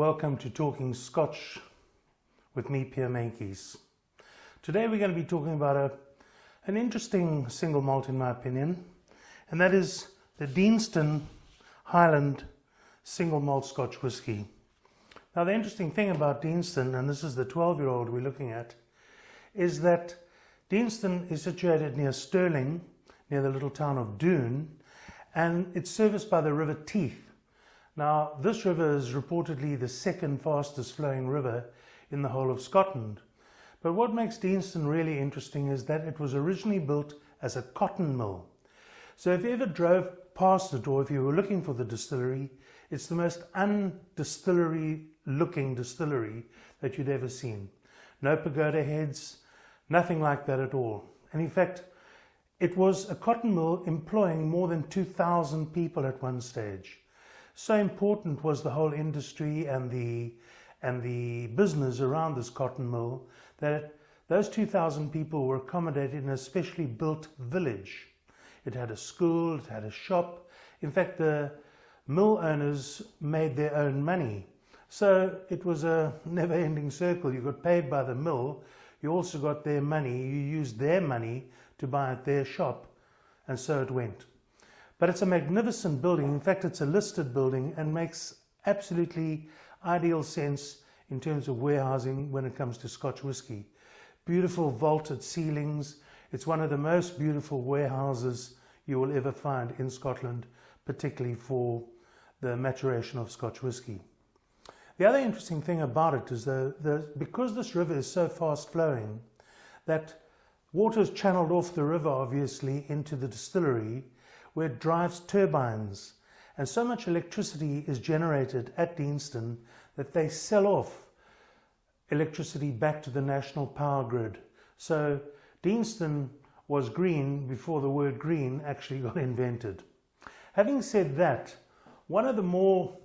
welcome to Talking Scotch with me, Pierre Meintjes. Today we're going to be talking about an interesting single malt in my opinion, and that is the Deanston Highland single malt Scotch whisky. Now the interesting thing about Deanston, and this is the 12-year-old we're looking at, is that Deanston is situated near Stirling, near the little town of Doon, and it's serviced by the River Teith. Now, this river is reportedly the second fastest flowing river in the whole of Scotland. But what makes Deanston really interesting is that it was originally built as a cotton mill. So if you ever drove past it, or if you were looking for the distillery, it's the most undistillery looking distillery that you'd ever seen. No pagoda heads, nothing like that at all. And in fact, it was a cotton mill employing more than 2,000 people at one stage. So important was the whole industry and the business around this cotton mill that those 2,000 people were accommodated in a specially built village. It had a school, it had a shop. In fact, the mill owners made their own money. So it was a never-ending circle. You got paid by the mill, you also got their money, you used their money to buy at their shop, and so it went. But it's a magnificent building. In fact, it's a listed building and makes absolutely ideal sense in terms of warehousing when it comes to Scotch whisky. Beautiful vaulted ceilings. It's one of the most beautiful warehouses you will ever find in Scotland, particularly for the maturation of Scotch whisky. The other interesting thing about it is because this river is so fast flowing, that water is channeled off the river obviously into the distillery, where it drives turbines, and so much electricity is generated at Deanston that they sell off electricity back to the national power grid. So Deanston was green before the word green actually got invented. Having said that, one of the more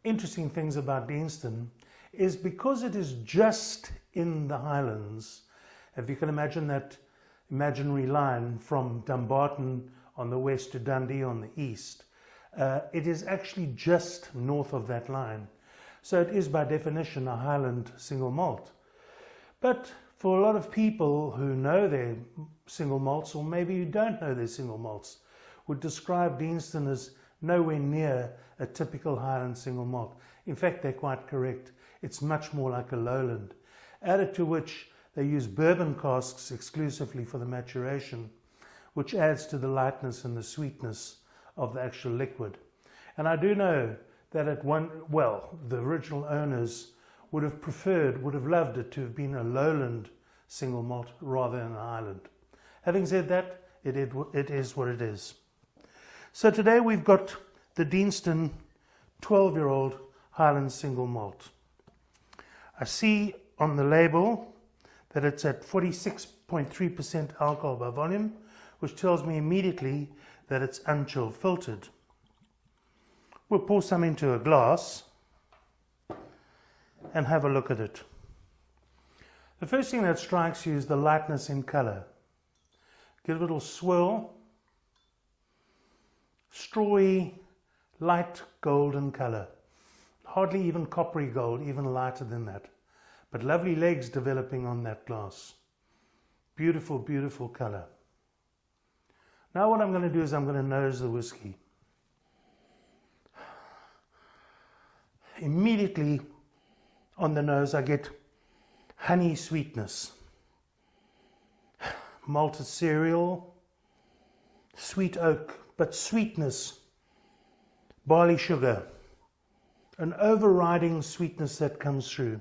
interesting things about Deanston is because it is just in the Highlands. If you can imagine that imaginary line from Dumbarton on the west to Dundee on the east, it is actually just north of that line. So it is by definition a Highland single malt. But for a lot of people who know their single malts, or maybe who don't know their single malts, would describe Deanston as nowhere near a typical Highland single malt. In fact, they're quite correct. It's much more like a lowland. Added to which they use bourbon casks exclusively for the maturation, which adds to the lightness and the sweetness of the actual liquid. And I do know that the original owners would have loved it to have been a lowland single malt rather than a Highland. Having said that, it is what it is. So today we've got the Deanston 12-year-old Highland single malt. I see on the label that it's at 46.3% alcohol by volume, which tells me immediately that it's unchill filtered. We'll pour some into a glass and have a look at it. The first thing that strikes you is the lightness in color. Give it a little swirl. Strawy, light golden color. Hardly even coppery gold, even lighter than that. But lovely legs developing on that glass. Beautiful, beautiful color. Now what I'm going to do is I'm going to nose the whiskey. Immediately on the nose I get honey sweetness, malted cereal, sweet oak, but sweetness, barley sugar, an overriding sweetness that comes through.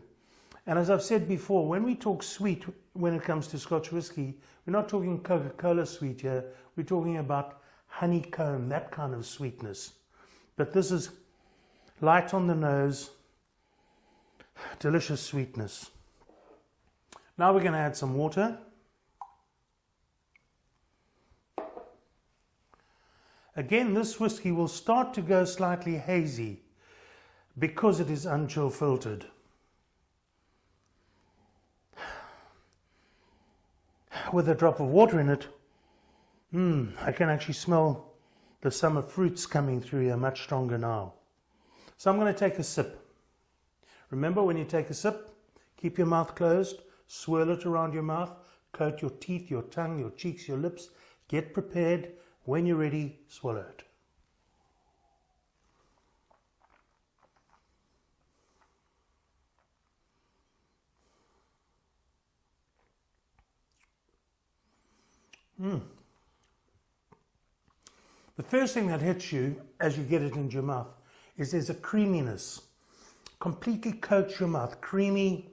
And as I've said before, when we talk sweet when it comes to Scotch whisky, we're not talking Coca-Cola sweet here, we're talking about honeycomb, that kind of sweetness. But this is light on the nose, delicious sweetness. Now we're going to add some water. Again, this whiskey will start to go slightly hazy because it is unchill filtered. With a drop of water in it, I can actually smell the summer fruits coming through here much stronger now. So I'm going to take a sip. Remember, when you take a sip, keep your mouth closed, swirl it around your mouth, coat your teeth, your tongue, your cheeks, your lips. Get prepared. When you're ready, swallow it. The first thing that hits you as you get it into your mouth is there's a creaminess. Completely coats your mouth. Creamy,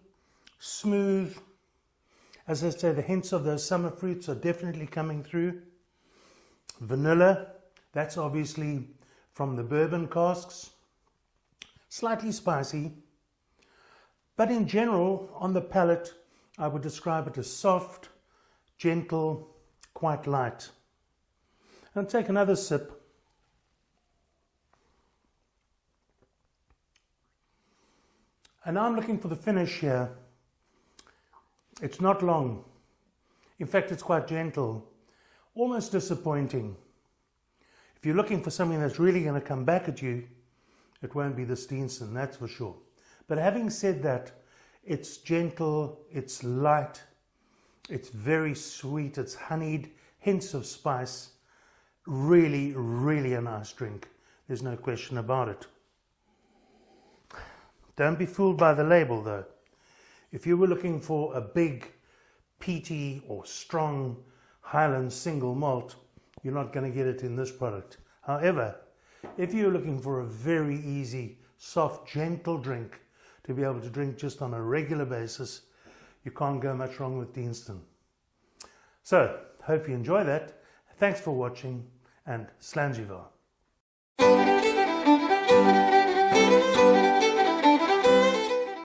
smooth. As I say, the hints of those summer fruits are definitely coming through. Vanilla, that's obviously from the bourbon casks. Slightly spicy. But in general, on the palate, I would describe it as soft, gentle, quite light. I'll take another sip. And now I'm looking for the finish here. It's not long. In fact, it's quite gentle. Almost disappointing. If you're looking for something that's really going to come back at you, it won't be this Deanston, that's for sure. But having said that, it's gentle, it's light, it's very sweet, it's honeyed, hints of spice. Really, really a nice drink. There's no question about it. Don't be fooled by the label though. If you were looking for a big, peaty or strong Highland single malt, you're not going to get it in this product. However, if you're looking for a very easy, soft, gentle drink to be able to drink just on a regular basis, you can't go much wrong with Deanston. So, hope you enjoy that. Thanks for watching and Slanjivar.